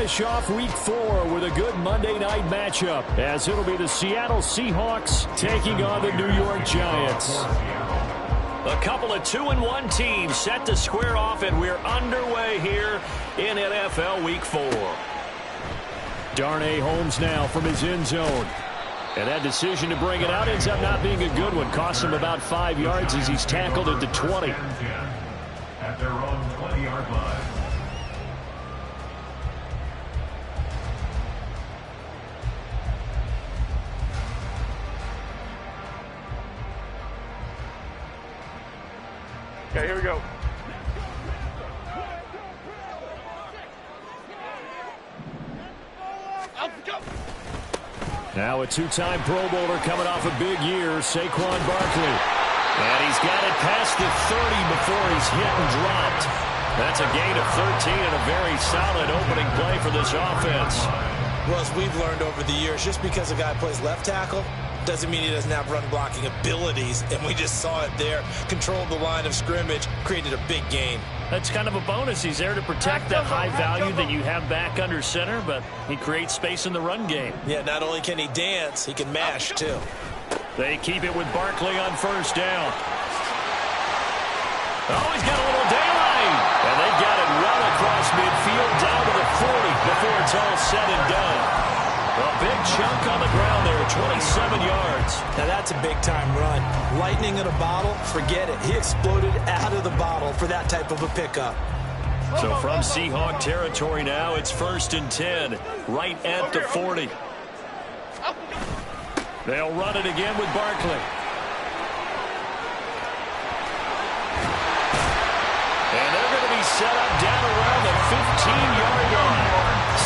finish off Week 4 with a good Monday night matchup, as it'll be the Seattle Seahawks taking on the New York Giants. A couple of 2-1 teams set to square off, and we're underway here in NFL Week 4. Darnay Holmes now from his end zone. And that decision to bring it out ends up not being a good one. Costs him about 5 yards as he's tackled into 20. At their own 20-yard line. Okay, here we go. Now a two-time Pro Bowler coming off a big year, Saquon Barkley. And he's got it past the 30 before he's hit and dropped. That's a gain of 13 and a very solid opening play for this offense. Well, as we've learned over the years, just because a guy plays left tackle doesn't mean he doesn't have run-blocking abilities, and we just saw it there. Controlled the line of scrimmage, created a big gain. That's kind of a bonus. He's there to protect that high value that you have back under center, but he creates space in the run game. Yeah, not only can he dance, he can mash, too. They keep it with Barkley on first down. Oh, he's got a little daylight. And they got it well across midfield down to the 40 before it's all said and done. A big chunk on the ground there, 27 yards. Now that's a big-time run. Lightning in a bottle, forget it. He exploded out of the bottle for that type of a pickup. So from Seahawk territory now, it's 1st and 10, right at the 40. They'll run it again with Barkley. And they're going to be set up down around the 15-yard line.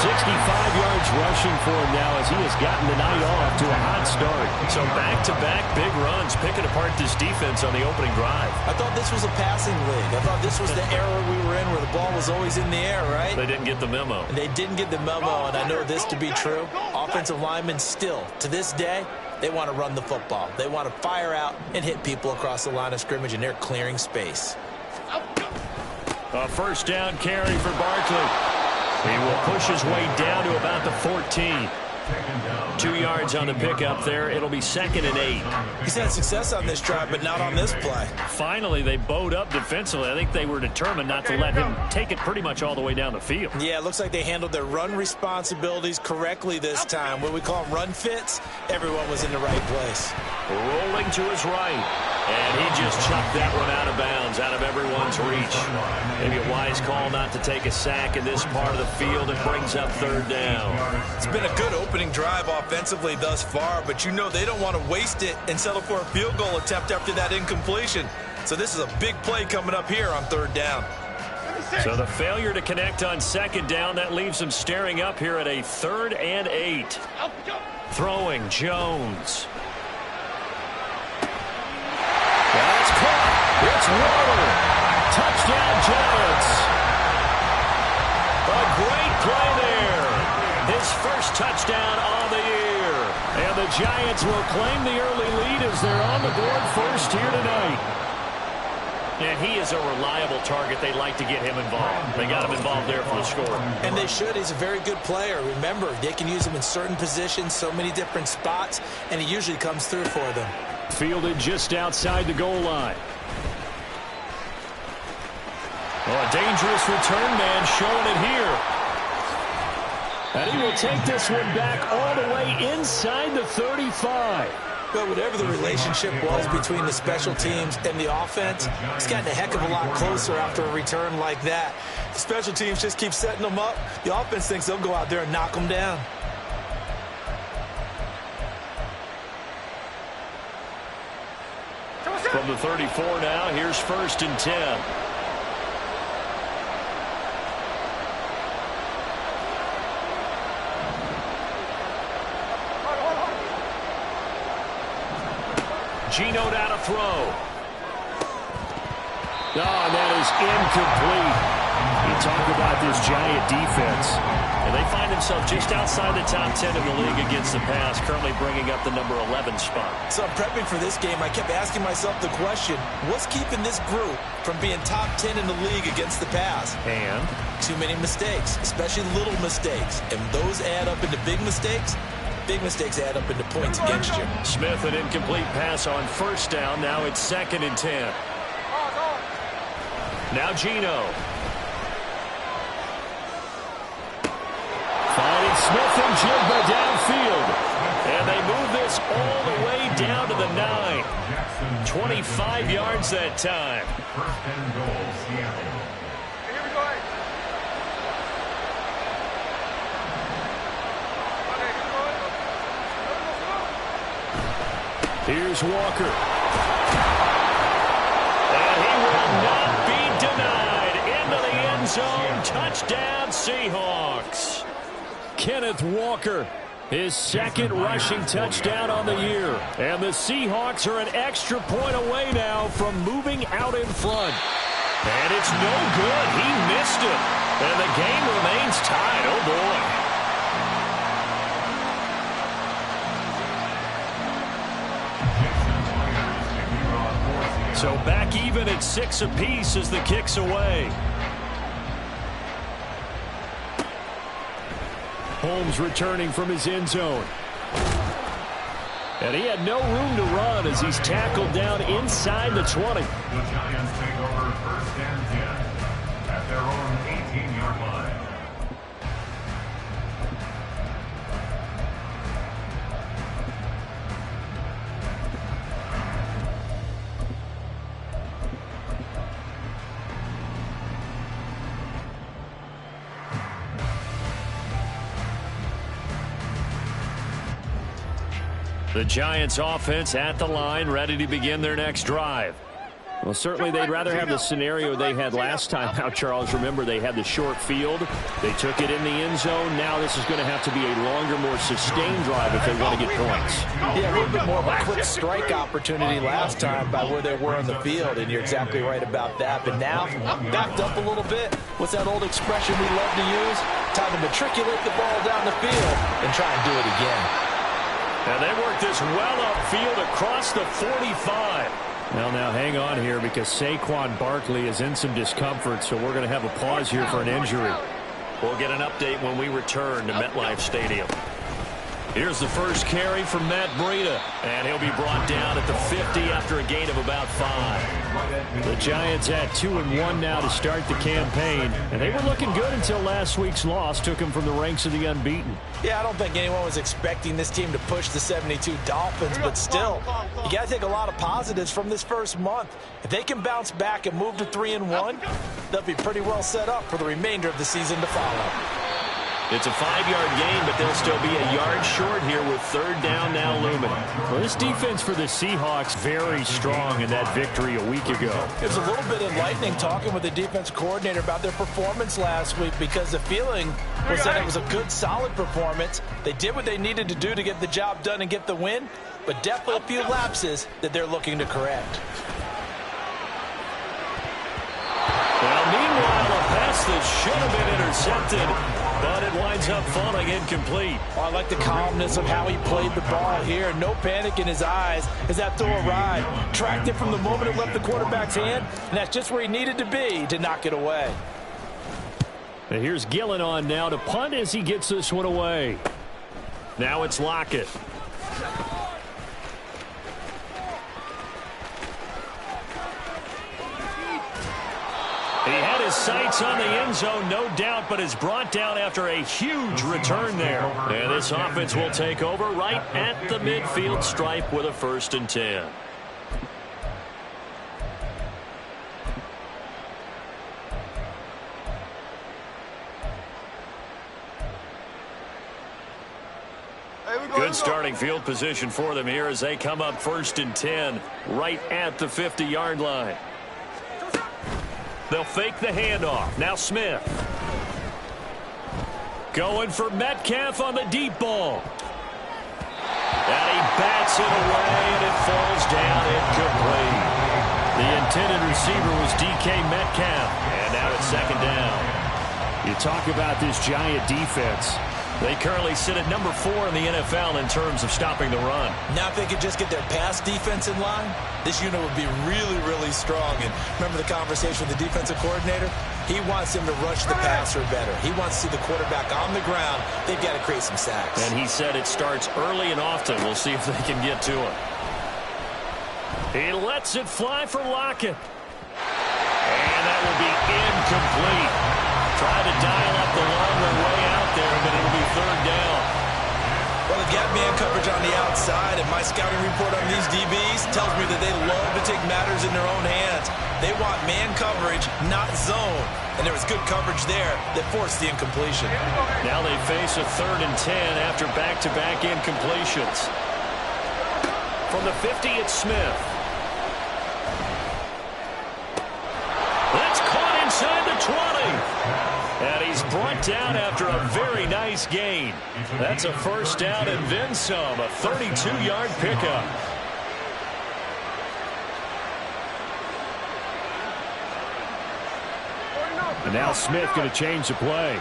65 yards rushing for him now as he has gotten the night off to a hot start. So back-to-back big runs, picking apart this defense on the opening drive. I thought this was a passing league. I thought this was the era we were in where the ball was always in the air, right? They didn't get the memo. They didn't get the memo, and I know this to be true. Offensive linemen still, to this day, they want to run the football. They want to fire out and hit people across the line of scrimmage, and they're clearing space. A first down carry for Barkley. He will push his way down to about the 14. 2 yards on the pickup there. It'll be 2nd and 8. He's had success on this drive, but not on this play. Finally, they bowed up defensively. I think they were determined not to let him take it pretty much all the way down the field. Yeah, it looks like they handled their run responsibilities correctly this time. What we call them run fits, everyone was in the right place. Rolling to his right. And he just chucked that one out of bounds, out of everyone's reach. Maybe a wise call not to take a sack in this part of the field. It brings up 3rd down. It's been a good opening drive offensively thus far, but you know they don't want to waste it and settle for a field goal attempt after that incompletion. So this is a big play coming up here on 3rd down. So the failure to connect on 2nd down, that leaves them staring up here at a 3rd and 8. Throwing Jones. That's caught. It's Waller. Touchdown, Giants. A great play there. His first touchdown on the year. And the Giants will claim the early lead as they're on the board first here tonight. And he is a reliable target. They like to get him involved. They got him involved there for the score. And they should. He's a very good player. Remember, they can use him in certain positions, so many different spots, and he usually comes through for them. Fielded just outside the goal line. Oh, a dangerous return man showing it here. And he will take this one back all the way inside the 35. But whatever the relationship was between the special teams and the offense, it's gotten a heck of a lot closer after a return like that. The special teams just keep setting them up. The offense thinks they'll go out there and knock them down. From the 34 now, here's 1st and 10. Geno down to throw. Oh, and that is incomplete. You talk about this Giant defense. And they find themselves just outside the top 10 in the league against the pass, currently bringing up the number 11 spot. So prepping for this game, I kept asking myself the question, what's keeping this group from being top 10 in the league against the pass? And too many mistakes, especially little mistakes. And those add up into big mistakes. Big mistakes add up into points against you. Smith, an incomplete pass on first down. Now it's 2nd and 10. Now Gino. Finding Smith and Jigba downfield. And they move this all the way down to the 9. 25 yards that time. First and goal, Seattle. Here's Walker. And he will not be denied. Into the end zone. Touchdown, Seahawks. Kenneth Walker, his 2nd rushing touchdown on the year. And the Seahawks are an extra point away now from moving out in front. And it's no good. He missed it. And the game remains tied. Oh, boy. So back even at 6 apiece as the kick's away. Holmes returning from his end zone. And he had no room to run as he's tackled down inside the 20. The Giants take over 1st and 10 at their own 18-yard line. The Giants offense at the line, ready to begin their next drive. Well, certainly they'd rather have the scenario they had last time out, Charles. Remember, they had the short field. They took it in the end zone. Now this is going to have to be a longer, more sustained drive if they want to get points. Yeah, a little bit more of a quick strike opportunity last time by where they were on the field, and you're exactly right about that. But now, backed up a little bit. What's that old expression we love to use? Time to matriculate the ball down the field and try and do it again. And they work this well upfield across the 45. Well, now hang on here because Saquon Barkley is in some discomfort, so we're going to have a pause here for an injury. We'll get an update when we return to MetLife Stadium. Here's the first carry for Matt Breida, and he'll be brought down at the 50 after a gain of about 5. The Giants had 2-1 now to start the campaign, and they were looking good until last week's loss took them from the ranks of the unbeaten. Yeah, I don't think anyone was expecting this team to push the 72 Dolphins, but still, you got to take a lot of positives from this first month. If they can bounce back and move to 3-1, they'll be pretty well set up for the remainder of the season to follow. It's a 5-yard gain, but they'll still be a yard short here with 3rd down now looming. Well, this defense for the Seahawks very strong in that victory a week ago. It was a little bit enlightening talking with the defense coordinator about their performance last week because the feeling was that it was a good, solid performance. They did what they needed to do to get the job done and get the win, but definitely a few lapses that they're looking to correct. Well, meanwhile, a pass that should have been intercepted, but it winds up falling incomplete. Oh, I like the calmness of how he played the ball here. No panic in his eyes as that throw arrived. Tracked it from the moment it left the quarterback's hand, and that's just where he needed to be to knock it away. And here's Gillen on now to punt as he gets this one away. Now it's Lockett. He had his sights on the end zone, no doubt, but is brought down after a huge return there. And this offense will take over right at the midfield stripe with a 1st and 10. Good starting field position for them here as they come up 1st and 10 right at the 50-yard line. They'll fake the handoff. Now Smith. Going for Metcalf on the deep ball. And he bats it away, and it falls down incomplete. The intended receiver was DK Metcalf. And now it's 2nd down. You talk about this Giant defense. They currently sit at number 4 in the NFL in terms of stopping the run. Now if they could just get their pass defense in line, this unit would be really, really strong. And remember the conversation with the defensive coordinator? He wants them to rush the passer better. He wants to see the quarterback on the ground. They've got to create some sacks. And he said it starts early and often. We'll see if they can get to him. He lets it fly for Lockett. And that will be incomplete. Try to dial up the longer way out there, but it'll be third down. Well, they've got man coverage on the outside, and my scouting report on these DBs tells me that they love to take matters in their own hands. They want man coverage, not zone. And there was good coverage there that forced the incompletion. Now they face a 3rd and 10 after back-to-back incompletions. From the 50, it's Smith. That's caught inside the 20. And he's brought down after a very nice gain. That's a first down and then some, a 32-yard pickup. And now Smith going to change the play.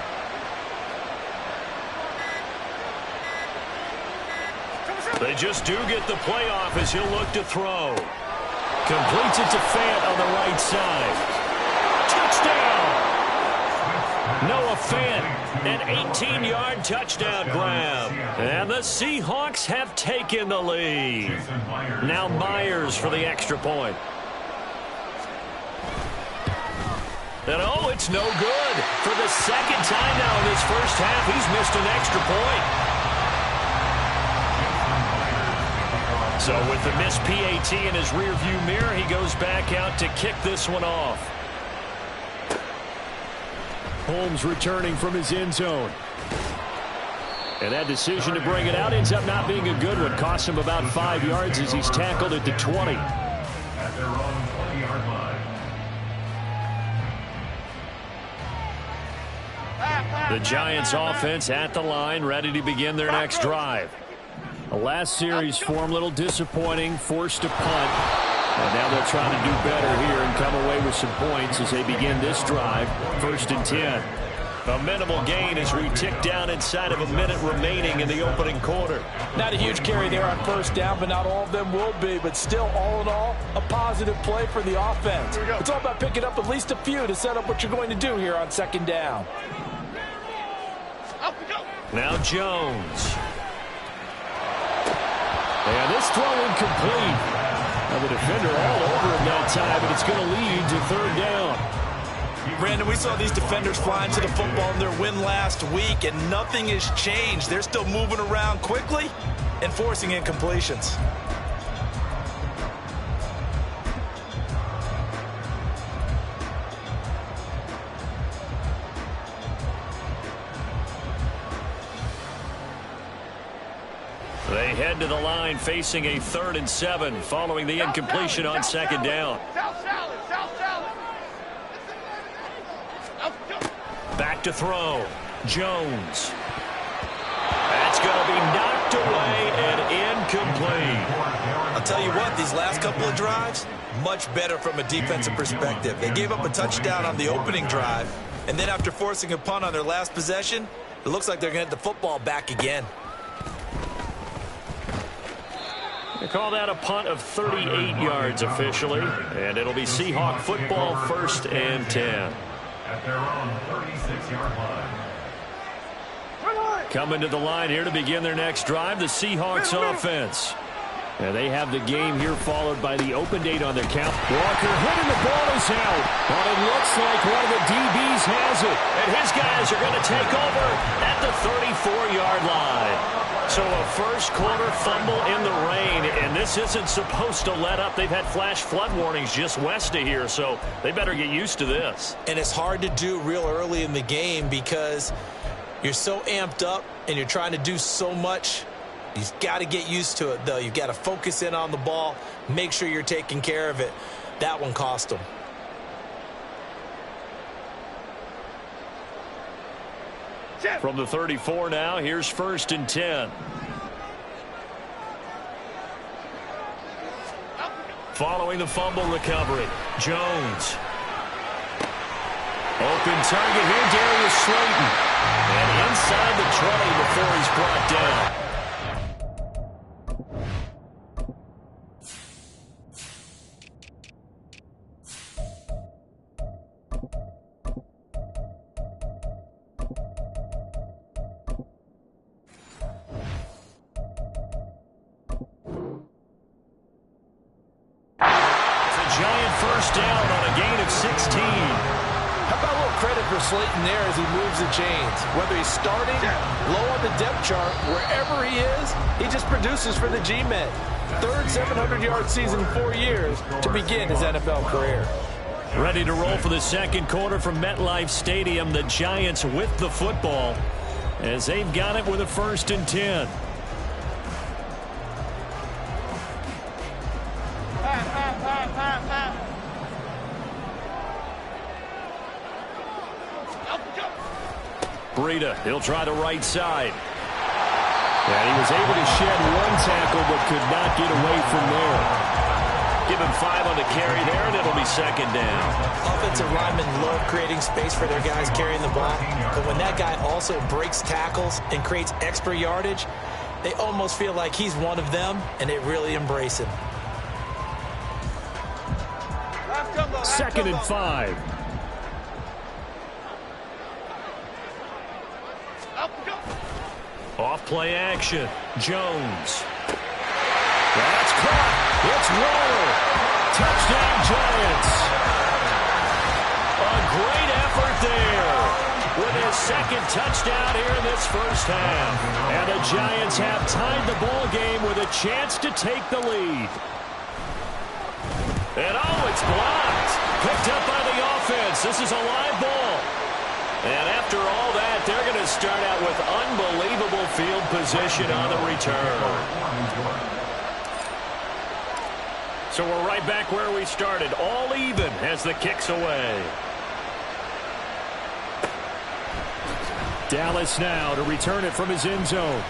They just do get the play off as he'll look to throw. Completes it to Fant on the right side. Touchdown! Noah Fant, an 18-yard touchdown grab. And the Seahawks have taken the lead. Now Myers for the extra point. And oh, it's no good. For the second time now in this first half, he's missed an extra point. So with the missed PAT in his rearview mirror, he goes back out to kick this one off. Holmes returning from his end zone. And that decision to bring it out ends up not being a good one. Costs him about 5 yards as he's tackled at the 20. At their own 20-yard line. The Giants offense at the line, ready to begin their next drive. The last series for him, a little disappointing, forced a punt. And now they'll try to do better here and come away with some points as they begin this drive. 1st and 10. A minimal gain as we tick down inside of a minute remaining in the opening quarter. Not a huge carry there on first down, but not all of them will be. But still, all in all, a positive play for the offense. It's all about picking up at least a few to set up what you're going to do here on 2nd down. Now Jones. And this throw incomplete. Now the defender all over him that time, but it's going to lead to 3rd down. Brandon, we saw these defenders flying to the football in their win last week, and nothing has changed. They're still moving around quickly and forcing incompletions. They head to the line facing a 3rd and 7 following the incompletion on 2nd down. Back to throw. Jones. That's going to be knocked away and incomplete. I'll tell you what, these last couple of drives, much better from a defensive perspective. They gave up a touchdown on the opening drive, and then after forcing a punt on their last possession, it looks like they're going to get the football back again. They call that a punt of 38 yards officially, and it'll be Seahawk football 1st and 10. At their own 36-yard line. Coming to the line here to begin their next drive, the Seahawks offense. And they have the game here followed by the open date on their count. Walker hitting the ball is out. But it looks like one of the DBs has it. And his guys are going to take over at the 34-yard line. So a first quarter fumble in the rain, and this isn't supposed to let up. They've had flash flood warnings just west of here, so they better get used to this. And it's hard to do real early in the game because you're so amped up and you're trying to do so much. You've got to get used to it, though. You've got to focus in on the ball, make sure you're taking care of it. That one cost them. From the 34 now, here's 1st and 10. Following the fumble recovery, Jones. Open target here, Darius Slayton. And inside the 20 before he's brought down. First down on a gain of 16. How about a little credit for Slayton there as he moves the chains? Whether he's starting, low on the depth chart, wherever he is, he just produces for the G-Men. Third 700-yard season in 4 years to begin his NFL career. Ready to roll for the second quarter from MetLife Stadium. The Giants with the football as they've got it with a 1st and 10. Breida, he'll try the right side. And he was able to shed one tackle but could not get away from there. Give him 5 on the carry there, and it'll be 2nd down. Offensive linemen love creating space for their guys carrying the ball, but when that guy also breaks tackles and creates extra yardage, they almost feel like he's one of them, and they really embrace him. 2nd and 5. Off play action. Jones. That's caught. It's Waller. Touchdown Giants. A great effort there with his 2nd touchdown here in this first half. And the Giants have tied the ball game with a chance to take the lead. And oh, it's blocked. Picked up by the offense. This is a live ball. And after all that, they're going to start out with unbelievable field position on the return. So we're right back where we started, all even as the kick's away. Dallas now to return it from his end zone.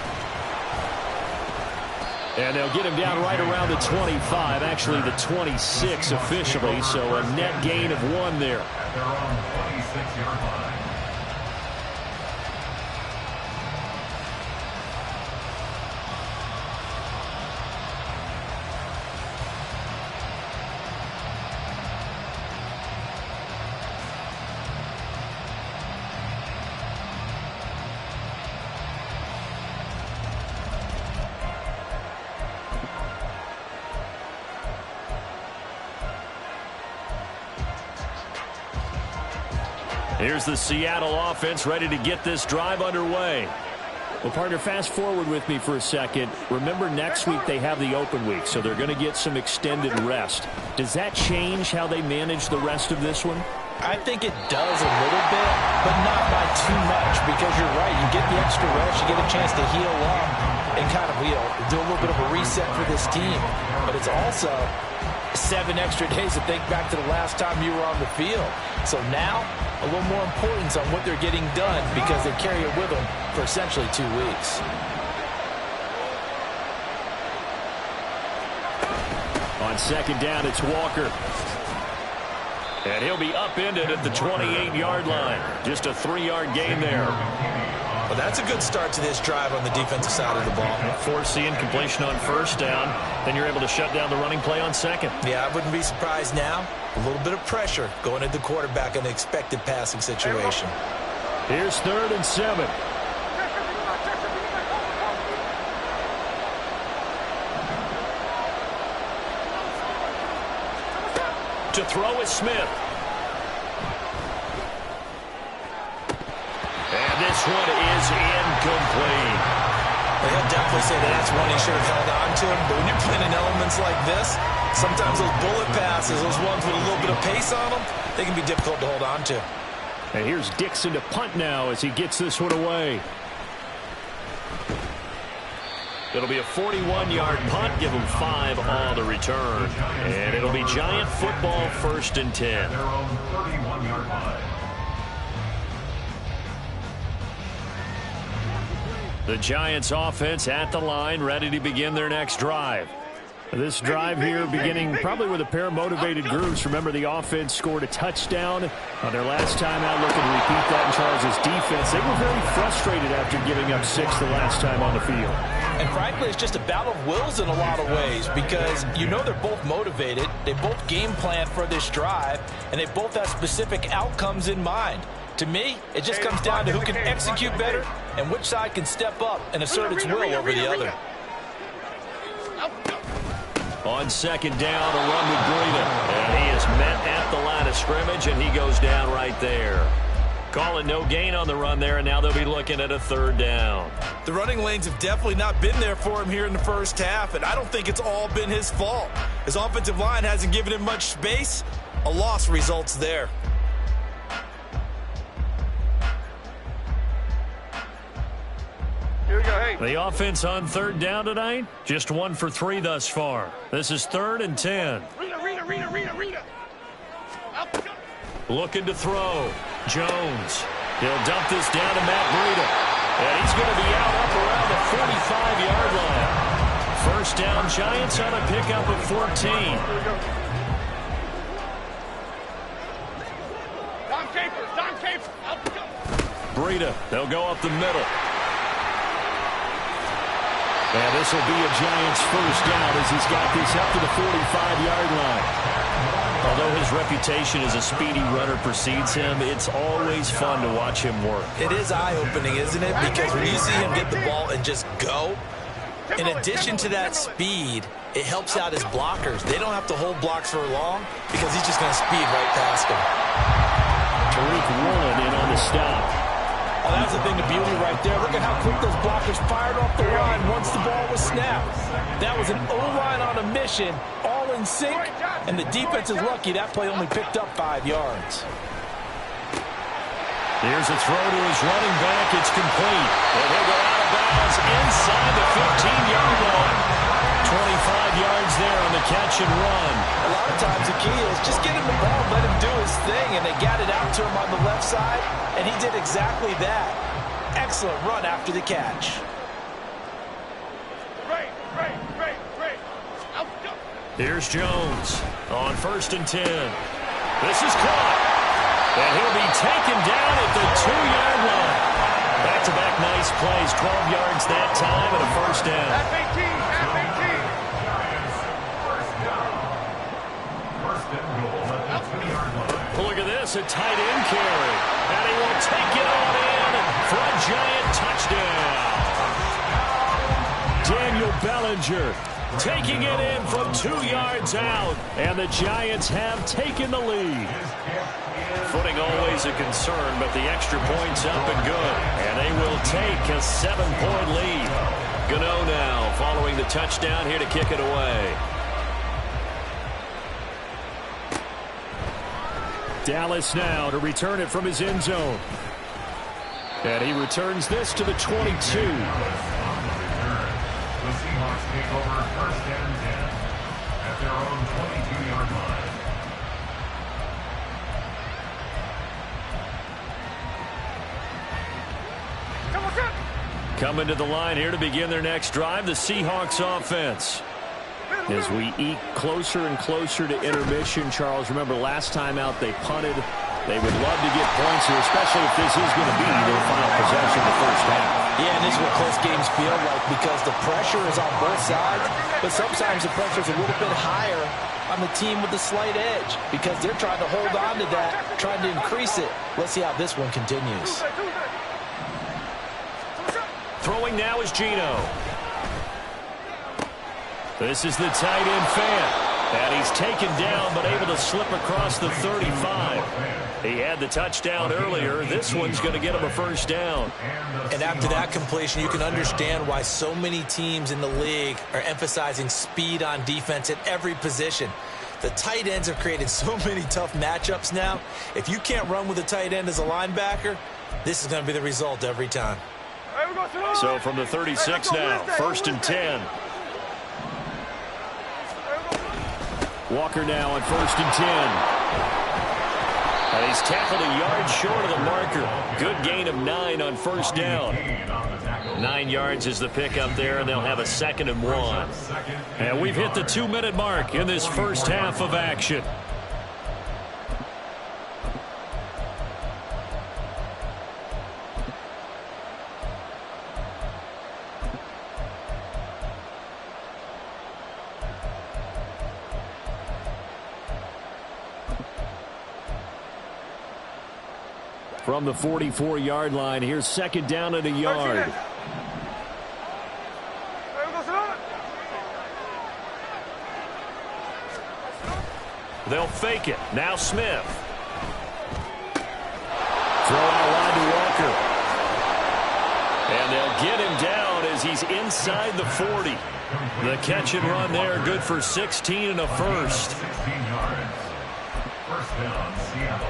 And they'll get him down right around the 25, actually the 26 officially, so a net gain of 1 there. At their own 26-yard line. Here's the Seattle offense ready to get this drive underway. Well, partner, fast forward with me for a second. Remember, next week they have the open week, so they're going to get some extended rest. Does that change how they manage the rest of this one? I think it does a little bit, but not by too much, because you're right. You get the extra rest, you get a chance to heal up and kind of, do a little bit of a reset for this team. But it's also 7 extra days to think back to the last time you were on the field. So now, a little more importance on what they're getting done because they carry it with them for essentially 2 weeks. On 2nd down, it's Walker. And he'll be upended at the 28-yard line. Just a 3-yard gain there. Well, that's a good start to this drive on the defensive side of the ball. Forcing completion on 1st down. Then you're able to shut down the running play on 2nd. Yeah, I wouldn't be surprised now. A little bit of pressure going at the quarterback in the expected passing situation. Here's 3rd and 7. To throw is Smith. And this one is incomplete. Well, he'll definitely say that's one he should have held on to. But when you're playing in elements like this, sometimes those bullet passes, those ones with a little bit of pace on them, they can be difficult to hold on to. And here's Dixon to punt now as he gets this one away. It'll be a 41-yard punt. Give them 5 on the return. And it'll be Giant football 1st and 10. Their own 31-yard line. The Giants offense at the line, ready to begin their next drive. This drive here beginning probably with a pair of motivated groups. Remember, the offense scored a touchdown on their last time out. Looking to repeat that in Charles' defense. They were very frustrated after giving up 6 the last time on the field. And frankly, it's just a battle of wills in a lot of ways because you know they're both motivated. They both game plan for this drive, and they both have specific outcomes in mind. To me, it just comes down to who can execute better and which side can step up and assert its will over the other. On second down, a run with Breida. And he is met at the line of scrimmage, and he goes down right there. Calling no gain on the run there, and now they'll be looking at a third down. The running lanes have definitely not been there for him here in the first half, and I don't think it's all been his fault. His offensive line hasn't given him much space. A loss results there. The offense on third down tonight, just 1 for 3 thus far. This is 3rd and 10. Looking to throw. Jones. He'll dump this down to Matt Breida. And he's going to be out up around the 45-yard line. First down, Giants on a pickup of 14. Breida, they'll go up the middle. And this will be a Giants first down as he's got this up to the 45-yard line. Although his reputation as a speedy runner precedes him, it's always fun to watch him work. It is eye-opening, isn't it? Because when you see him get the ball and just go, in addition to that speed, it helps out his blockers. They don't have to hold blocks for long because he's just going to speed right past them. Tariq Woolen in on the stop. Oh, that's the thing, the beauty right there. Look at how quick those blockers fired off the line once the ball was snapped. That was an O-line on a mission, all in sync, and the defense is lucky that play only picked up 5 yards. Here's a throw to his running back. It's complete. And he'll go out of bounds inside the 15-yard line. 25 yards there on the catch and run. A lot of times the key is just get him the ball, let him do his thing, and they got it out to him on the left side, and he did exactly that. Excellent run after the catch. Here's Jones on 1st and 10. This is caught. And he'll be taken down at the 2-yard line. Back-to-back nice plays. 12 yards that time and a first down. Look at this, a tight end carry. And he will take it on in for a Giant touchdown. Daniel Bellinger taking it in from 2 yards out. And the Giants have taken the lead. Footing always a concern, but the extra point's up and good. And they will take a 7-point lead. Gano now following the touchdown here to kick it away. Dallas now to return it from his end zone. And he returns this to the 22. The Seahawks take over 1st and 10 at their own 22-yard line. Coming to the line here to begin their next drive, the Seahawks offense. As we eke closer and closer to intermission, Charles, remember last time out they punted. They would love to get points here, especially if this is going to be their final possession of the first half. Yeah, and this is what close games feel like because the pressure is on both sides, but sometimes the pressure is a little bit higher on the team with the slight edge because they're trying to hold on to that, trying to increase it. Let's see how this one continues. Throwing now is Geno. This is the tight end fan. And he's taken down but able to slip across the 35. He had the touchdown earlier. This one's going to get him a first down. And after that completion, you can understand why so many teams in the league are emphasizing speed on defense at every position. The tight ends have created so many tough matchups now. If you can't run with a tight end as a linebacker, this is going to be the result every time. So from the 36 now, 1st and 10. Walker now on 1st and 10. And he's tackled a yard short of the marker. Good gain of 9 on first down. 9 yards is the pickup there, and they'll have a 2nd and 1. And we've hit the 2-minute mark in this first half of action. From the 44-yard line, here's 2nd down and a yard. They'll fake it. Now Smith. Throw out wide to Walker. And they'll get him down as he's inside the 40. The catch and run there, good for 16 and a first. 16 yards. First down, Seattle.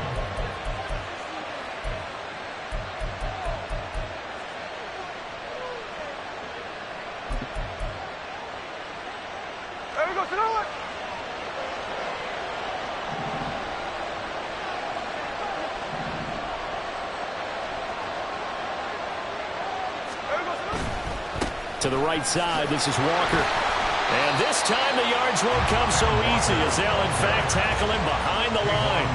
To the right side, this is Walker. And this time the yards won't come so easy as they'll in fact tackle him behind the line.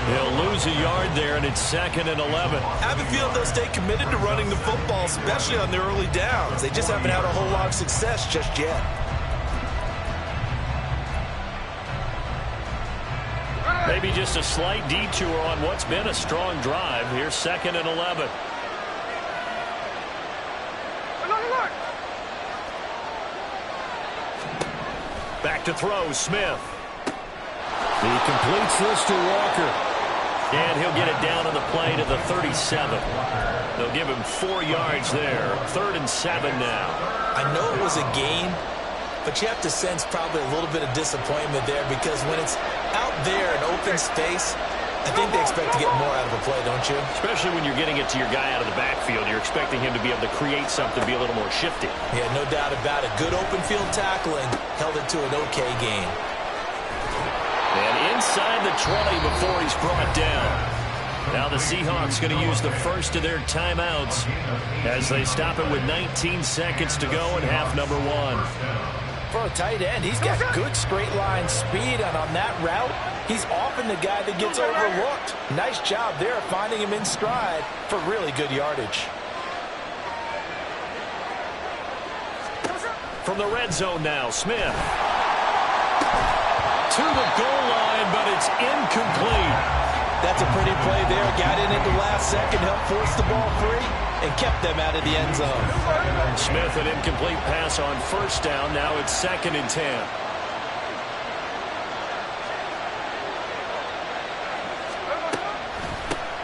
He'll lose a yard there, and it's 2nd and 11. I have a feeling they'll stay committed to running the football, especially on their early downs. They just haven't had a whole lot of success just yet. Maybe just a slight detour on what's been a strong drive. Here's 2nd and 11. Back to throw, Smith. He completes this to Walker. And he'll get it down on the play to the 37. They'll give him 4 yards there. 3rd and 7 now. I know it was a gain, but you have to sense probably a little bit of disappointment there because when it's out there in open space, I think they expect to get more out of a play, don't you? Especially when you're getting it to your guy out of the backfield. You're expecting him to be able to create something, be a little more shifty. Yeah, no doubt about it. Good open field tackling held it to an okay gain. And inside the 20 before he's brought down. Now the Seahawks going to use the first of their timeouts as they stop it with 19 seconds to go in half number 1. For a tight end, he's got good straight line speed, and on that route, he's often the guy that gets overlooked. Nice job there finding him in stride for really good yardage. From the red zone now, Smith. To the goal line, but it's incomplete. That's a pretty play there. Got in at the last second, helped force the ball free, and kept them out of the end zone. Smith, an incomplete pass on 1st down. Now it's 2nd and 10.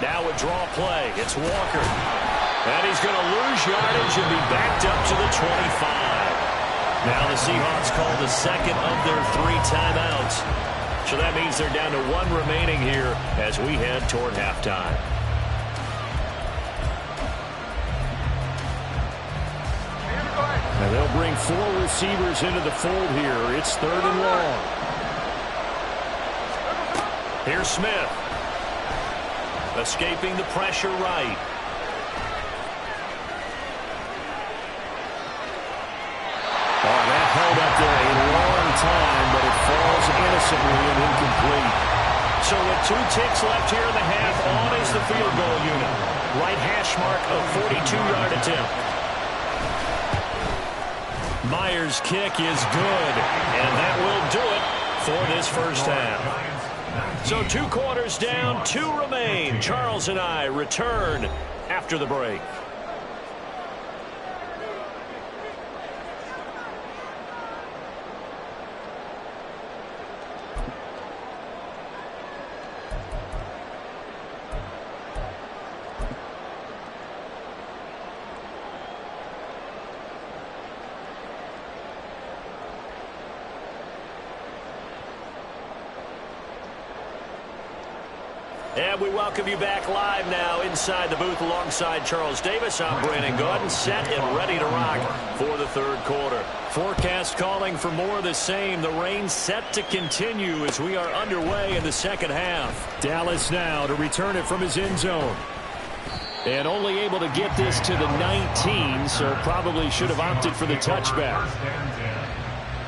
Now a draw play. It's Walker. And he's going to lose yardage and be backed up to the 25. Now the Seahawks call the 2nd of their 3 timeouts. So that means they're down to 1 remaining here as we head toward halftime. And they'll bring 4 receivers into the fold here. It's 3rd and long. Here's Smith. Escaping the pressure right. Oh, that held up there a long time, but it falls innocently and incomplete. So with 2 ticks left here in the half, on is the field goal unit. Right hash mark of 42-yard attempt. Myers' kick is good, and that will do it for this first half. So 2 quarters down, 2 remain. Charles and I return after the break. And we welcome you back live now inside the booth alongside Charles Davis. I'm Brandon Gordon, set and ready to rock for the 3rd quarter. Forecast calling for more of the same. The rain set to continue as we are underway in the 2nd half. Dallas now to return it from his end zone. And only able to get this to the 19, so probably should have opted for the touchback. First and 10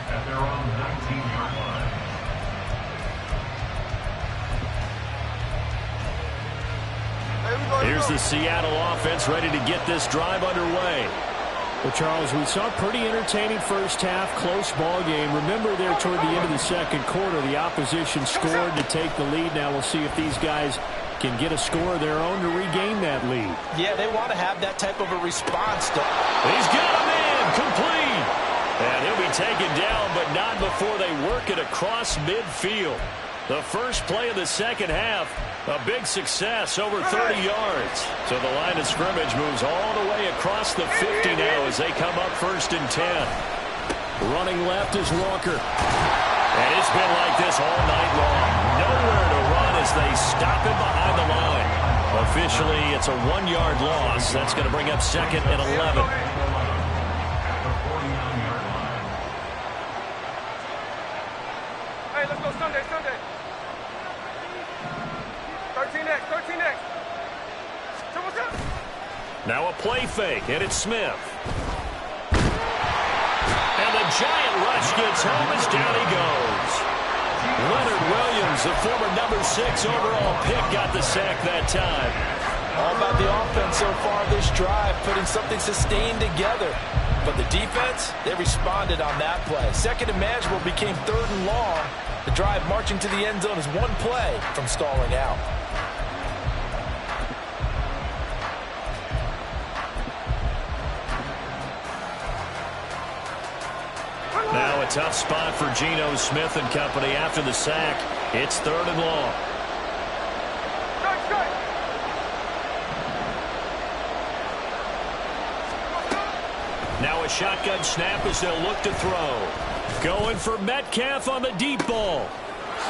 at their own 19-yard line. Here's the Seattle offense ready to get this drive underway. Well, Charles, we saw a pretty entertaining first half, close ball game. Remember there toward the end of the second quarter, the opposition scored to take the lead. Now we'll see if these guys can get a score of their own to regain that lead. Yeah, they want to have that type of a response. He's got him in, complete. And he'll be taken down, but not before they work it across midfield. The first play of the second half, a big success, over 30 yards. So the line of scrimmage moves all the way across the 50 now as they come up first and 10. Running left is Walker. And it's been like this all night long. Nowhere to run as they stop him behind the line. Officially, it's a 1-yard loss. That's going to bring up second and 11. Hey, let's go Sunday, Sunday. 13X, 13X. So what's up? Now a play fake, and it's Smith. And the giant rush gets home as down he goes. Leonard Williams, the former number 6 overall pick, got the sack that time. All about the offense so far this drive, putting something sustained together. But the defense, they responded on that play. Second and manageable became third and long. The drive marching to the end zone is one play from stalling out. Now a tough spot for Geno Smith and company after the sack. It's third and long. Now a shotgun snap as they'll look to throw. Going for Metcalf on the deep ball.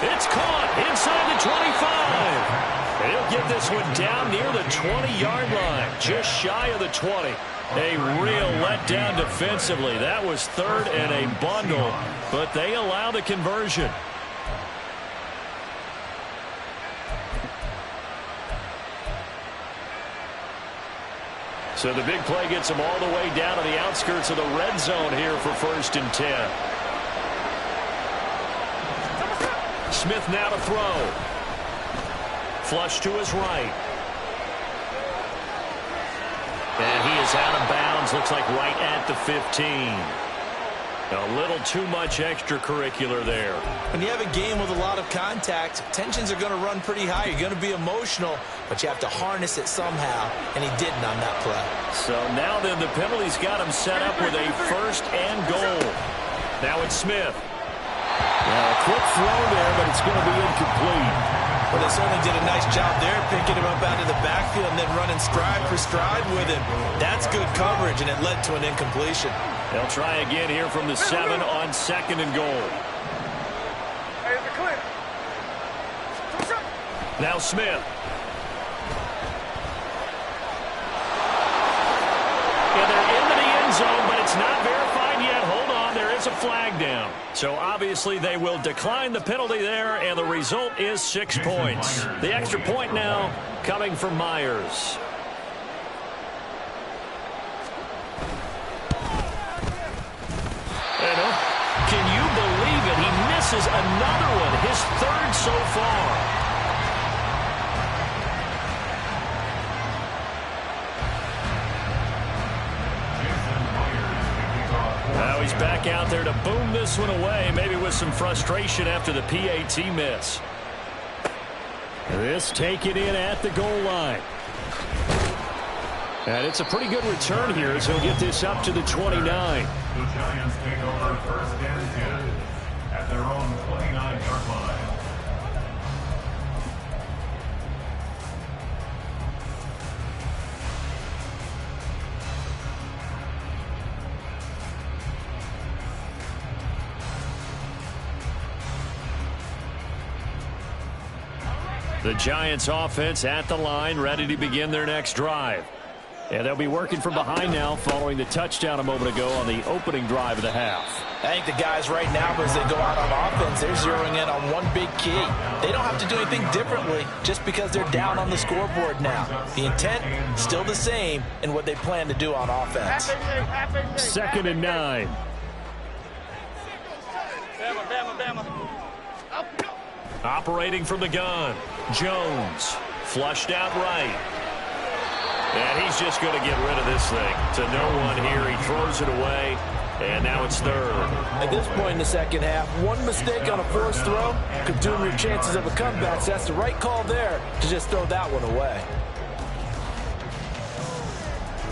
It's caught inside the 25. He'll get this one down near the 20-yard line, just shy of the 20. A real letdown defensively. That was third and a bundle, but they allow the conversion. So the big play gets them all the way down to the outskirts of the red zone here for first and 10. Smith now to throw. Flush to his right. And he is out of bounds, looks like right at the 15. A little too much extracurricular there. When you have a game with a lot of contact, tensions are going to run pretty high. You're going to be emotional, but you have to harness it somehow, and he didn't on that play. So now then the penalty's got him set up with a first and goal. Now it's Smith. Now a quick throw there, but it's going to be incomplete. Well, they certainly did a nice job there, picking him up out of the backfield and then running stride for stride with him. That's good coverage, and it led to an incompletion. They'll try again here from the 7 on second and goal. Hey, is it clear? Now Smith. And they're into the end zone, but it's not verified yet. Hold on, there is a flag down. So obviously they will decline the penalty there, and the result is 6 points. The extra point now coming from Myers. Can you believe it? He misses another one, his third so far. Now he's back out there to boom this one away, maybe with some frustration after the PAT miss. This taken in at the goal line. And it's a pretty good return here as he'll get this up to the 29. The Giants take over first and 10 at their own 29-yard line. The Giants offense at the line, ready to begin their next drive. And they'll be working from behind now following the touchdown a moment ago on the opening drive of the half. I think the guys right now, as they go out on offense, they're zeroing in on one big key. They don't have to do anything differently just because they're down on the scoreboard now. The intent, still the same in what they plan to do on offense. 2nd and 9. Operating from the gun. Jones. Flushed out right. And he's just going to get rid of this thing. To no one here. He throws it away. And now it's 3rd. At this point in the second half, one mistake on a forced throw could doom your chances of a comeback. So that's the right call there to just throw that one away.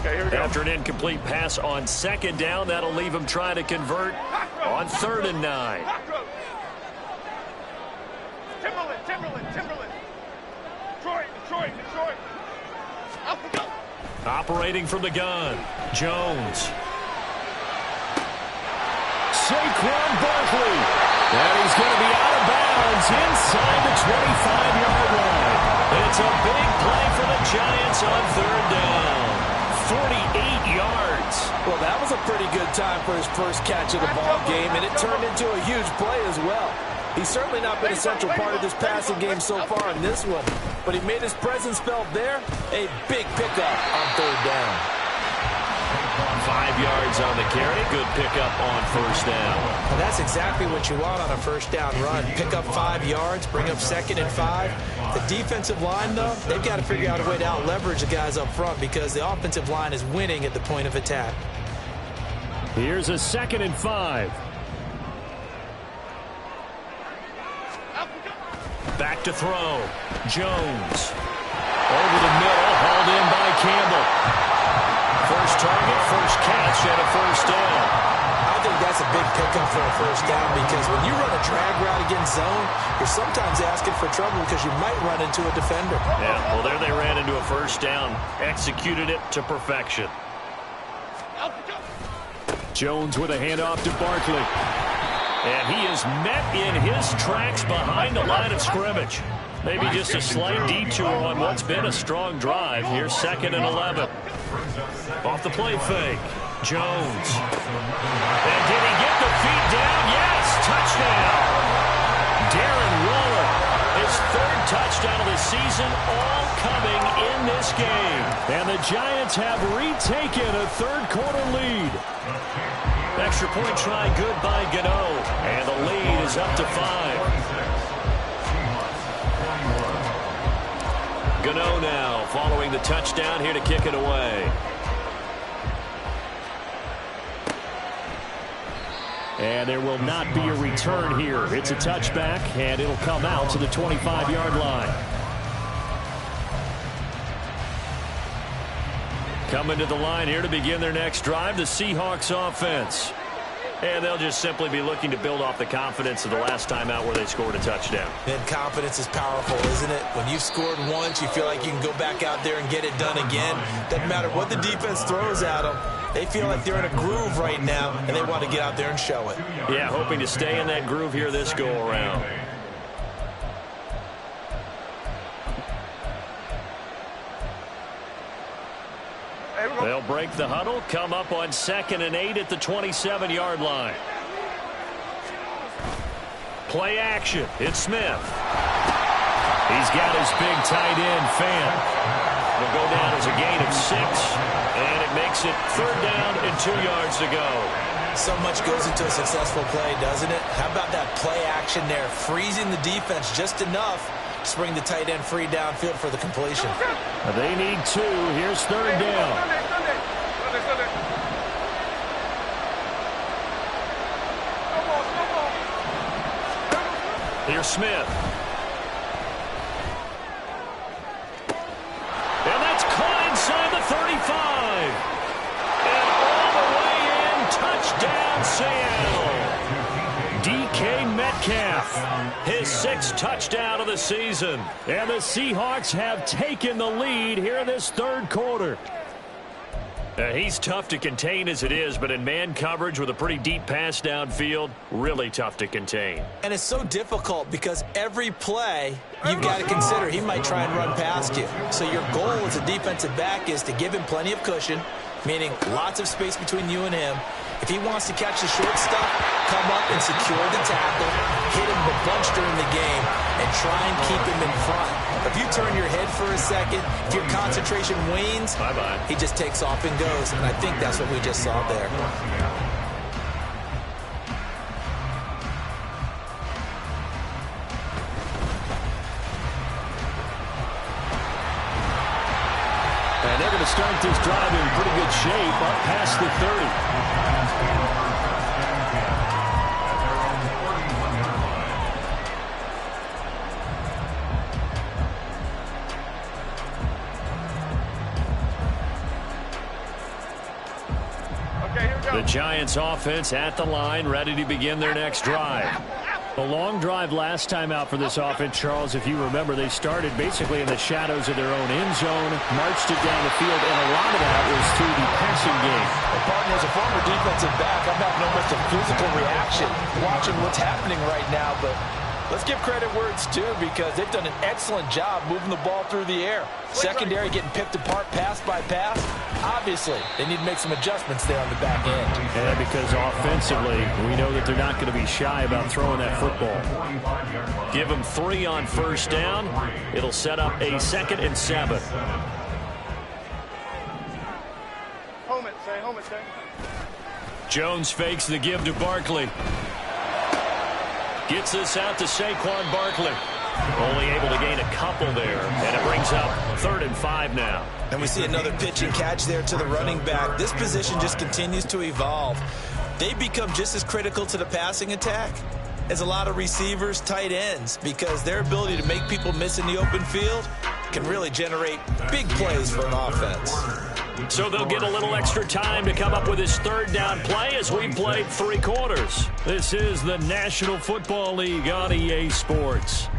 Okay, here we go. After an incomplete pass on 2nd down, that'll leave him trying to convert on 3rd and 9. Timberland. Detroit. Operating from the gun. Jones. Saquon Barkley. And he's going to be out of bounds inside the 25-yard line. It's a big play for the Giants on 3rd down. 48 yards. Well, that was a pretty good time for his first catch of the ball game, and it turned into a huge play as well. He's certainly not been a central part of this passing game so far in this one, but he made his presence felt there. A big pickup on 3rd down. 5 yards on the carry. Good pickup on 1st down. Well, that's exactly what you want on a 1st down run. Pick up 5 yards, bring up 2nd and 5. The defensive line, though, they've got to figure out a way to out-leverage the guys up front because the offensive line is winning at the point of attack. Here's a 2nd and 5. Back to throw. Jones. Over the middle, hauled in by Campbell. First target, first catch, and a 1st down. I think that's a big pickup for a 1st down because when you run a drag route against zone, you're sometimes asking for trouble because you might run into a defender. Yeah, well, there they ran into a 1st down. Executed it to perfection. Jones with a handoff to Barkley. And he is met in his tracks behind the line of scrimmage. Maybe just a slight detour on what's been a strong drive. Here's 2nd and 11. Off the play fake. Jones. And did he get the feet down? Yes, touchdown. Darren Waller, his 3rd touchdown of the season, all coming in this game. And the Giants have retaken a 3rd quarter lead. Extra point try good by Gano. And the lead is up to 5. Gano now following the touchdown here to kick it away. And there will not be a return here. It's a touchback, and it'll come out to the 25-yard line. Coming to the line here to begin their next drive, the Seahawks offense. And they'll just simply be looking to build off the confidence of the last time out where they scored a touchdown. And confidence is powerful, isn't it? When you've scored once, you feel like you can go back out there and get it done again. Doesn't matter what the defense throws at them. They feel like they're in a groove right now, and they want to get out there and show it. Yeah, hoping to stay in that groove here this go-around. They'll break the huddle, come up on 2nd and 8 at the 27-yard line. Play action. It's Smith. He's got his big tight end, Fan. Will go down as a gain of 6, and it makes it 3rd down and 2 yards to go. So much goes into a successful play, doesn't it? How about that play action there, freezing the defense just enough to bring the tight end free downfield for the completion. They need 2. Here's 3rd down. Sunday. Here's Smith. And that's caught inside the 35. And all the way in, touchdown Seattle. DK Metcalf, his 6th touchdown of the season. And the Seahawks have taken the lead here in this 3rd quarter. He's tough to contain as it is, but in man coverage with a pretty deep pass downfield, really tough to contain. And it's so difficult because every play you've got to consider he might try and run past you. So your goal as a defensive back is to give him plenty of cushion, meaning lots of space between you and him. If he wants to catch the short stuff, come up and secure the tackle, hit him a bunch during the game, and try and keep him in front. If you turn your head for a second, if your concentration wanes, bye-bye, he just takes off and goes. And I think that's what we just saw there. And they're going to start this drive in pretty good shape up past the 30. The Giants offense at the line, ready to begin their next drive. A long drive last time out for this offense, Charles. If you remember, they started basically in the shadows of their own end zone, marched it down the field, and a lot of that was through the passing game. Well, partner, as a former defensive back, I'm having almost a physical reaction watching what's happening right now, but let's give credit where it's due because they've done an excellent job moving the ball through the air. Secondary getting picked apart pass by pass. Obviously, they need to make some adjustments there on the back end. And because offensively, we know that they're not going to be shy about throwing that football. Give them 3 on first down. It'll set up a 2nd and 7. Home it, say. Jones fakes the give to Barkley. Gets this out to Saquon Barkley. Only able to gain a couple there, and it brings up 3rd and 5 now. And we see another pitch and catch there to the running back. This position just continues to evolve. They become just as critical to the passing attack as a lot of receivers, tight ends, because their ability to make people miss in the open field can really generate big plays for an offense. So they'll get a little extra time to come up with his 3rd down play as we played 3 quarters. This is the National Football League on EA Sports.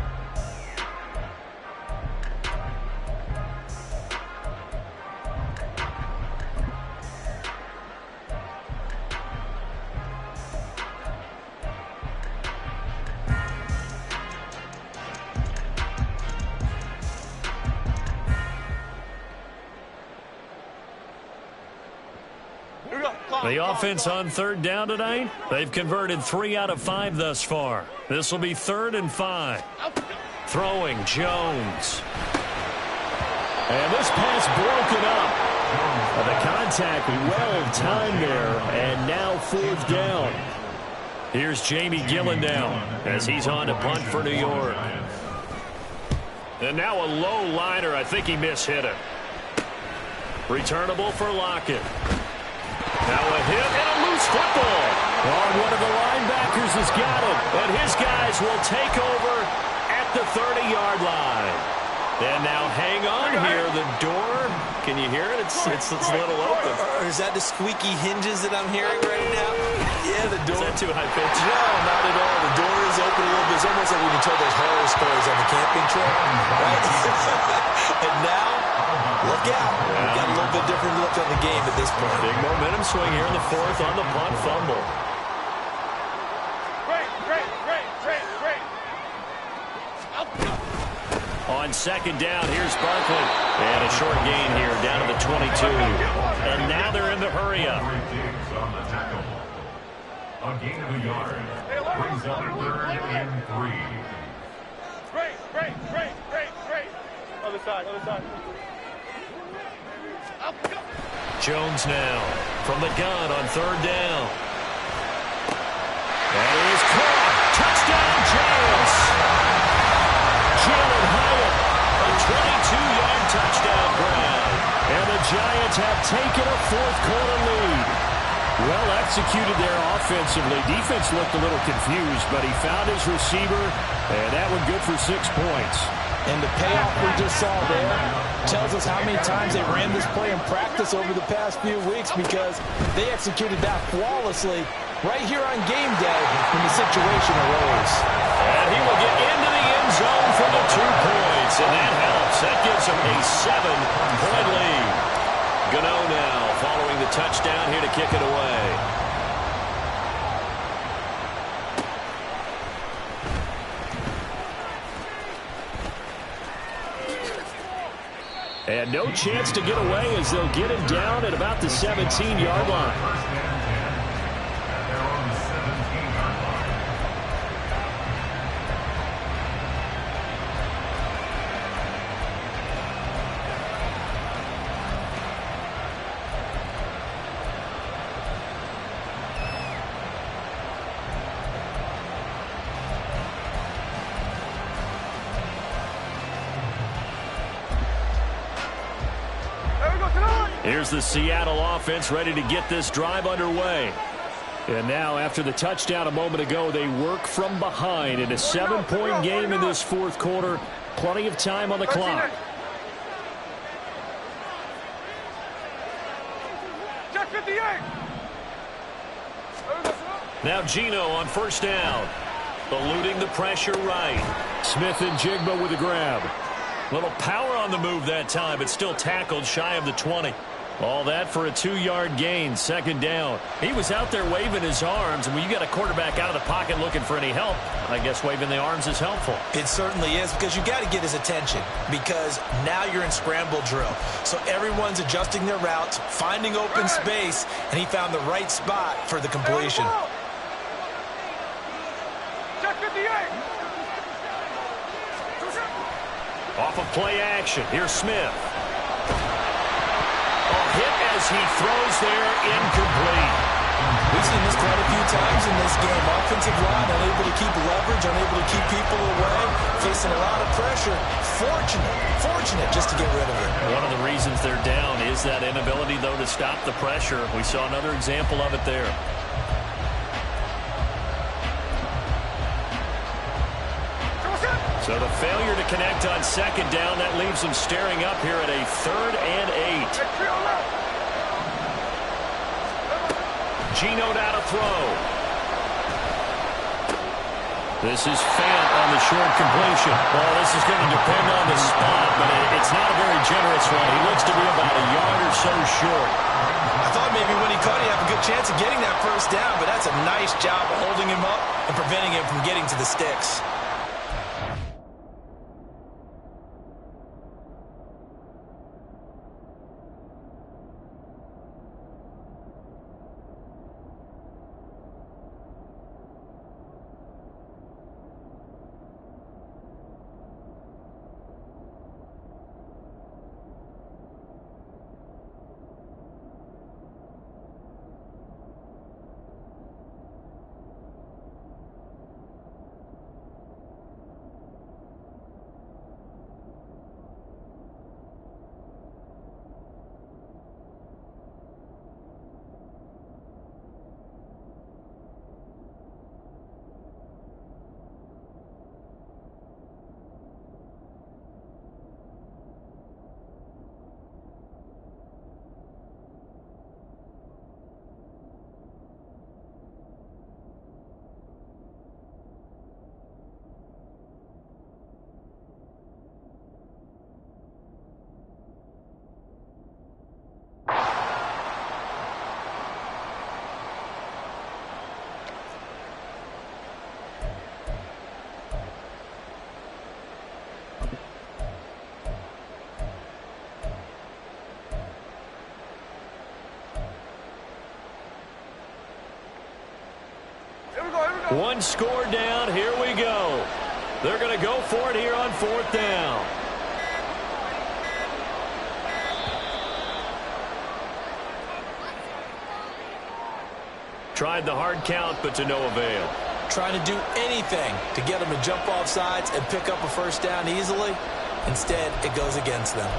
The offense on 3rd down tonight, they've converted 3 out of 5 thus far. This will be 3rd and 5. Throwing, Jones. And this pass broken up. The contact well timed there, and now 4th down. Here's Jamie Gillen as he's on to punt for New York. And now a low liner. I think he mishit it. Returnable for Lockett. Now a hit and a loose football. One of the linebackers has got it. And his guys will take over at the 30-yard line. And now hang on here. The door, can you hear it? It's a little open. Or is that the squeaky hinges that I'm hearing right now? Yeah, the door. Is that too high pitch? No, not at all. The door is open a little bit. It's almost like when you told those horror stories on the camping trip. Right? And now, look out. We've got a little bit different look on the game at this point. Big momentum swing here in the 4th on the punt fumble. On 2nd down, here's Barkley. And a short gain here down to the 22. And now they're in the hurry up. A gain of a yard. Brings up 3rd and 3. Great. Other side. Jones now from the gun on 3rd down. And it is caught. Touchdown, Giants. Jalen Hyatt, a 22-yard touchdown grab. And the Giants have taken a 4th quarter lead. Well executed there offensively. Defense looked a little confused, but he found his receiver, and that one good for 6 points. And the payoff we just saw there tells us how many times they ran this play in practice over the past few weeks because they executed that flawlessly right here on game day when the situation arose. And he will get into the end zone for the 2 points, and that helps. That gives him a 7-point lead. Gano now following the touchdown here to kick it away. And no chance to get away as they'll get him down at about the 17-yard line. First and 10 at their own 17-yard line. Here's the Seattle offense ready to get this drive underway. And now, after the touchdown a moment ago, they work from behind in a 7-point game in this fourth quarter. Plenty of time on the clock. Now Geno on first down. Eluding the pressure right. Smith and Jigba with a grab. Little power on the move that time, but still tackled shy of the 20. All that for a 2-yard gain, second down. He was out there waving his arms, and when you got a quarterback out of the pocket looking for any help, I guess waving the arms is helpful. It certainly is, because you got to get his attention, because now you're in scramble drill. So everyone's adjusting their routes, finding open space, and he found the right spot for the completion. Off of play action, here's Smith. A hit as he throws there, incomplete. We've seen this quite a few times in this game. Offensive line unable to keep leverage, unable to keep people away, facing a lot of pressure. Fortunate just to get rid of it. One of the reasons they're down is that inability, though, to stop the pressure. We saw another example of it there. So the failure to connect on second down, that leaves them staring up here at a 3rd and 8. Geno'd out a throw. This is Fant on the short completion. Well, this is going to depend on the spot, but it's not a very generous one. He looks to be about a yard or so short. I thought maybe when he caught it, he'd have a good chance of getting that first down, but that's a nice job of holding him up and preventing him from getting to the sticks. One score down. Here we go. They're going to go for it here on 4th down. Tried the hard count, but to no avail. Trying to do anything to get them to jump off sides and pick up a first down easily. Instead, it goes against them.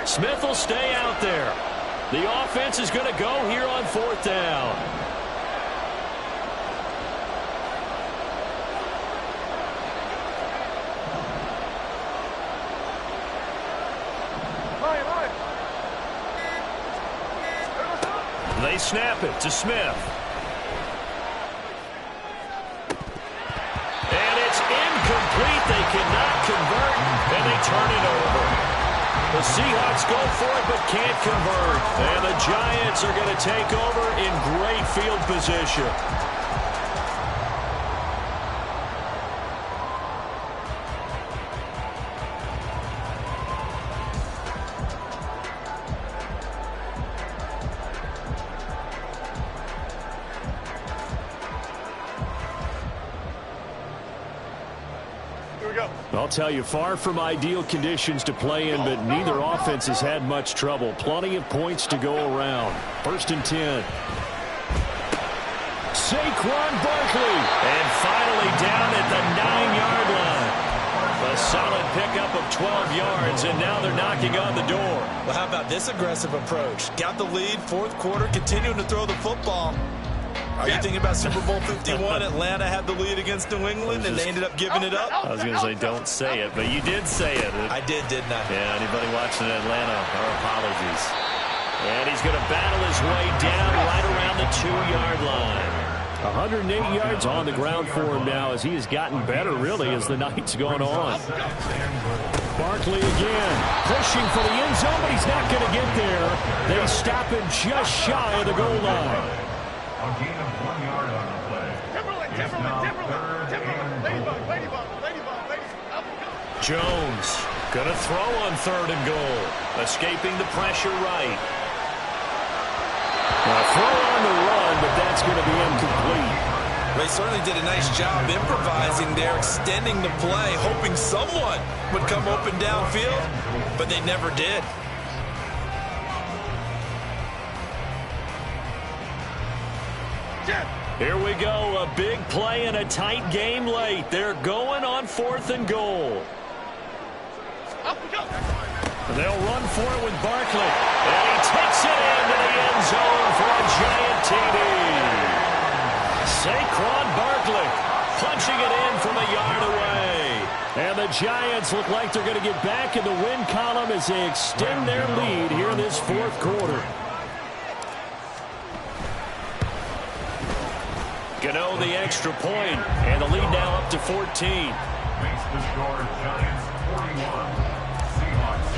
Smith will stay out there. The offense is going to go here on 4th down. They snap it to Smith. And it's incomplete. They cannot convert, and they turn it over. The Seahawks go for it but can't convert. And the Giants are going to take over in great field position. I'll tell you, far from ideal conditions to play in, but neither offense has had much trouble. Plenty of points to go around. 1st and 10. Saquon Barkley. And finally down at the 9-yard line. A solid pickup of 12 yards, and now they're knocking on the door. Well, how about this aggressive approach? Got the lead, 4th quarter, continuing to throw the football. Are you thinking about Super Bowl 51? Atlanta had the lead against New England, and they ended up giving it up? I was going to say, don't say it, but you did say it. I did, didn't I? Yeah, anybody watching Atlanta, our apologies. And he's going to battle his way down right around the 2-yard line. 108 yards on the ground for him now as he has gotten better, really, as the night's gone on. Barkley again, pushing for the end zone, but he's not going to get there. They stop him just shy of the goal line. A gain of 1 yard on the play. Jones going to throw on 3rd and goal. Escaping the pressure right. A throw on the run, but that's going to be incomplete. They certainly did a nice job improvising there, extending the play, hoping someone would come open downfield, but they never did. Here we go, a big play and a tight game late. They're going on 4th and goal. They'll run for it with Barkley. And he takes it into the end zone for a giant TD. Saquon Barkley punching it in from a yard away. And the Giants look like they're going to get back in the win column as they extend their lead here in this 4th quarter. Gano the extra point, and the lead now up to 14. Makes the score Giants 41. Seahawks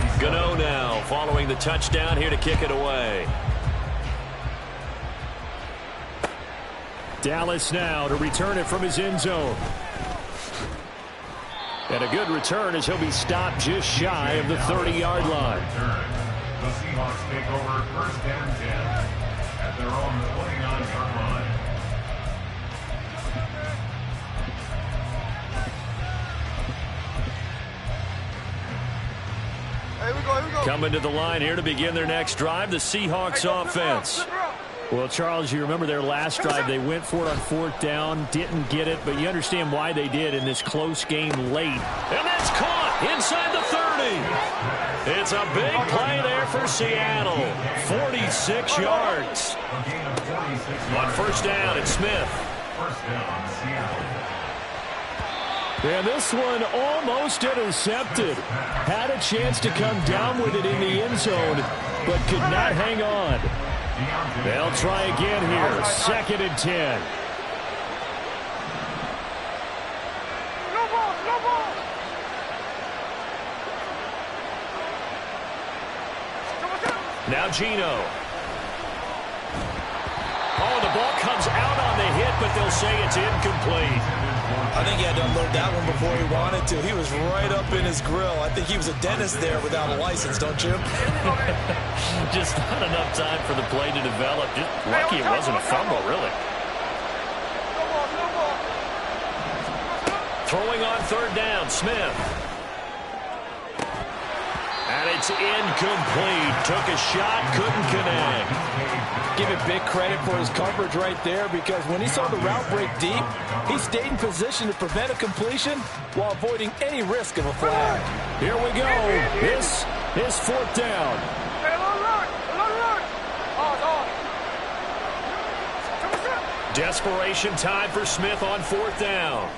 27. Gano now following the touchdown here to kick it away. Dallas now to return it from his end zone. And a good return as he'll be stopped just shy of the 30-yard line. The Seahawks take over 1st and 10 at their own 29-yard line. Coming to the line here to begin their next drive, the Seahawks offense. Well, Charles, you remember their last drive. They went for it on 4th down, didn't get it, but you understand why they did in this close game late. And that's caught inside the 30. It's a big play there for Seattle. 46 yards. On 1st down, it's Smith. 1st down, Seattle. And this one almost intercepted. Had a chance to come down with it in the end zone, but could not hang on. They'll try again here. 2nd and 10. Now Gino. Oh, the ball comes out on the hit, but they'll say it's incomplete. I think he had to unload that one before he wanted to. He was right up in his grill. I think he was a dentist there without a license, don't you? Just not enough time for the play to develop. Just lucky it wasn't a fumble, really. Throwing on 3rd down, Smith. And it's incomplete. Took a shot, couldn't connect. Give him big credit for his coverage right there, because when he saw the route break deep, he stayed in position to prevent a completion while avoiding any risk of a flag. Here we go. This is 4th down. Desperation time for Smith on 4th down.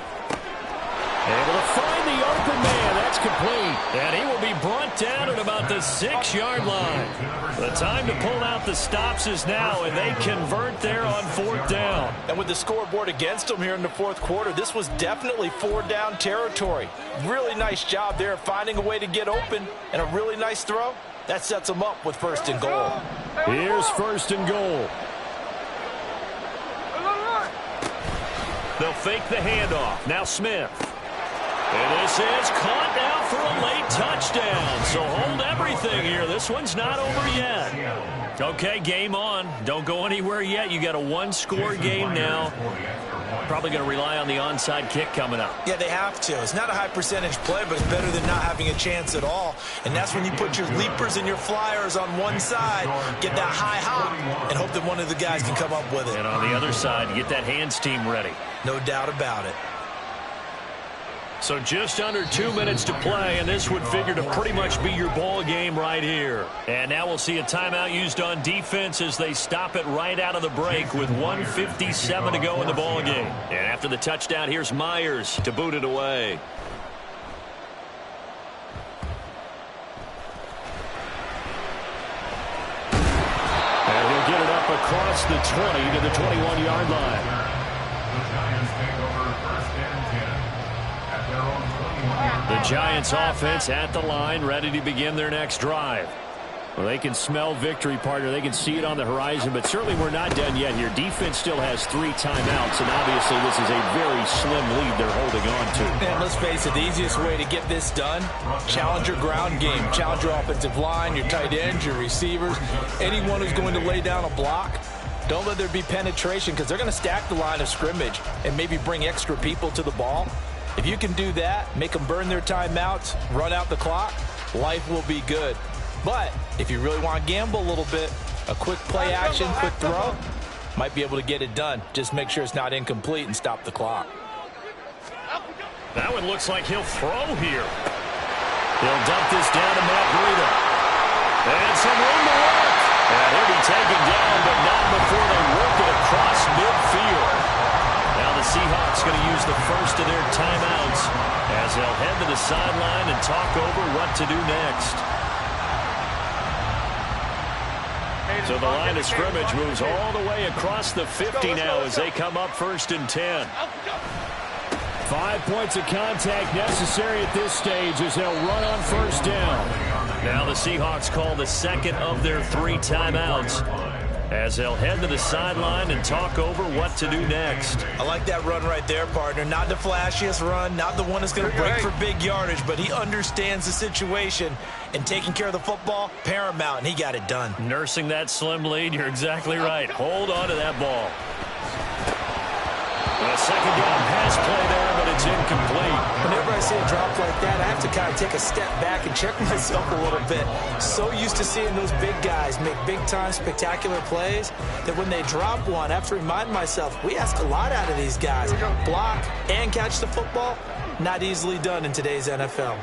Able to find the open man. That's complete. And he will be brought down at about the 6-yard line. The time to pull out the stops is now, and they convert there on 4th down. And with the scoreboard against them here in the 4th quarter, this was definitely 4-down territory. Really nice job there finding a way to get open, and a really nice throw. That sets them up with 1st and goal. Here's 1st and goal. They'll fake the handoff. Now Smith. And this is caught now for a late touchdown. So hold everything here. This one's not over yet. Okay, game on. Don't go anywhere yet. You got a 1-score game now. Probably going to rely on the onside kick coming up. Yeah, they have to. It's not a high percentage play, but it's better than not having a chance at all. And that's when you put your leapers and your flyers on one side, get that high hop, and hope that one of the guys can come up with it. And on the other side, get that hands team ready. No doubt about it. So just under 2 minutes to play, and this would figure to pretty much be your ball game right here. And now we'll see a timeout used on defense as they stop it right out of the break with 1:57 to go in the ball game. And after the touchdown, here's Myers to boot it away. And he'll get it up across the 20 to the 21-yard line. The Giants offense at the line, ready to begin their next drive. Well, they can smell victory, partner. They can see it on the horizon, but certainly we're not done yet here. Defense still has 3 timeouts, and obviously this is a very slim lead they're holding on to. And let's face it, the easiest way to get this done, challenge your ground game. Challenge your offensive line, your tight ends, your receivers, anyone who's going to lay down a block. Don't let there be penetration because they're going to stack the line of scrimmage and maybe bring extra people to the ball. If you can do that, make them burn their timeouts, run out the clock, life will be good. But if you really want to gamble a little bit, a quick play action, quick throw, might be able to get it done. Just make sure it's not incomplete and stop the clock. That one looks like he'll throw here. He'll dump this down to Matt Breida. And some room to work. And he'll be taken down, but not before they work it across midfield. Now the Seahawks going to use the first of their timeouts as they'll head to the sideline and talk over what to do next. So the line of scrimmage moves all the way across the 50 now as they come up 1st and 10. 5 points of contact necessary at this stage as they'll run on 1st down. Now the Seahawks call the second of their 3 timeouts as they'll head to the sideline and talk over what to do next. I like that run right there, partner. Not the flashiest run, not the one that's going to break for big yardage, but he understands the situation, and taking care of the football, paramount, and he got it done. Nursing that slim lead, you're exactly right. Hold on to that ball. A second down pass play there, but it's incomplete. Whenever I see a drop like that, I have to kind of take a step back and check myself a little bit. So used to seeing those big guys make big-time spectacular plays that when they drop one, I have to remind myself, we ask a lot out of these guys. Block and catch the football, not easily done in today's NFL.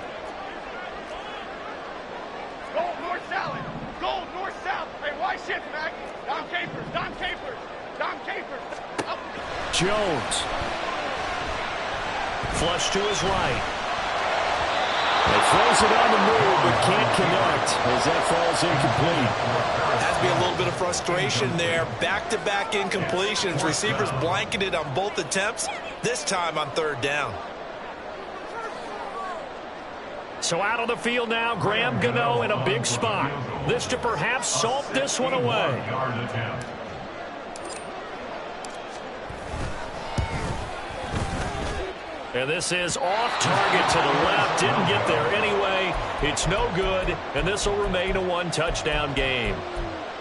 Gold north-south. Gold north-south. Hey, why shift, Mac? Dom Capers. Dom Capers. Dom Capers. Up. Jones. Flush to his right. He throws it on the move, but can't connect as that falls incomplete. Has to be a little bit of frustration there. Back-to-back incompletions. Receivers blanketed on both attempts, this time on 3rd down. So out on the field now, Graham Gano in a big spot. This to perhaps salt this one away. And this is off target to the left. Didn't get there anyway. It's no good, and this will remain a 1-touchdown game.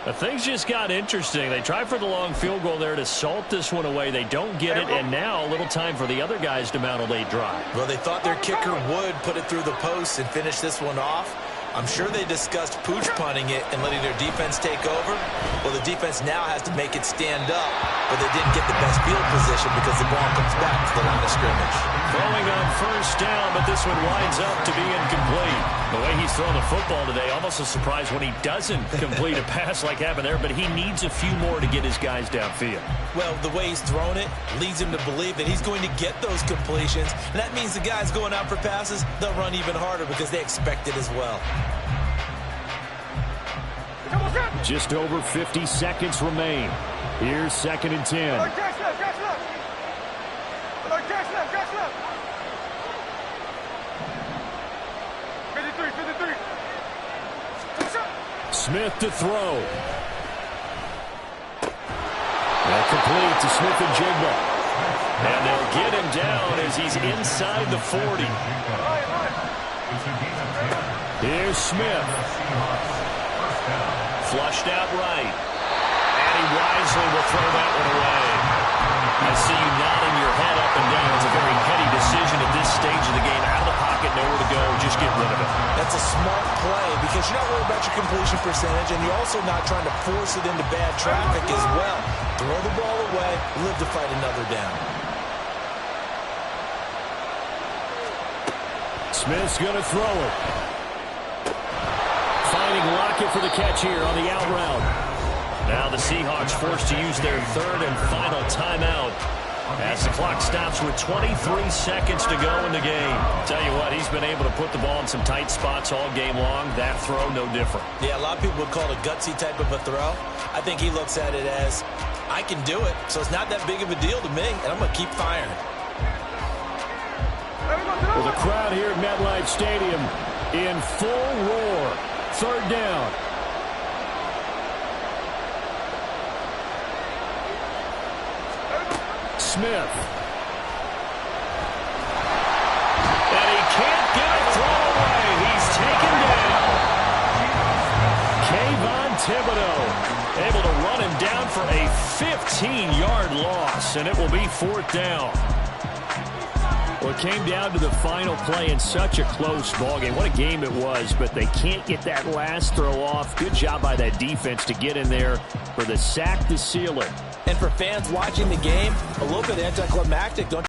But things just got interesting. They try for the long field goal there to salt this one away. They don't get it, and now a little time for the other guys to mount a late drive. Well, they thought their kicker would put it through the post and finish this one off. I'm sure they discussed pooch punting it and letting their defense take over. Well, the defense now has to make it stand up, but they didn't get the best field position because the ball comes back to the line of scrimmage. Throwing on first down, but this one winds up to be incomplete. The way he's throwing the football today, almost a surprise when he doesn't complete a pass like happened there, but he needs a few more to get his guys downfield. Well, the way he's thrown it leads him to believe that he's going to get those completions, and that means the guys going out for passes, they'll run even harder because they expect it as well. Just over 50 seconds remain. Here's 2nd and 10. Smith to throw. And complete to Smith and Jigba. And they'll get him down as he's inside the 40. Here's Smith. Flushed out right. And he wisely will throw that one away. I see you nodding your head up and down. It's a very heady decision at this stage of the game. Out of the pocket, nowhere to go. Just get rid of it. That's a smart play because you're not worried about your completion percentage, and you're also not trying to force it into bad traffic as well. Throw the ball away, live to fight another down. Smith's going to throw it. Finding Lockett for the catch here on the out route. Now the Seahawks forced to use their 3rd and final timeout as the clock stops with 23 seconds to go in the game. Tell you what, he's been able to put the ball in some tight spots all game long. That throw, no different. Yeah, a lot of people would call it a gutsy type of a throw. I think he looks at it as, I can do it, so it's not that big of a deal to me, and I'm going to keep firing. Well, the crowd here at MetLife Stadium in full roar. 3rd down. Smith. And he can't get a throw away. He's taken down. Kayvon Thibodeau able to run him down for a 15-yard loss, and it will be 4th down. Well, it came down to the final play in such a close ballgame. What a game it was, but they can't get that last throw off. Good job by that defense to get in there for the sack to seal it. And for fans watching the game, a little bit anticlimactic, don't you?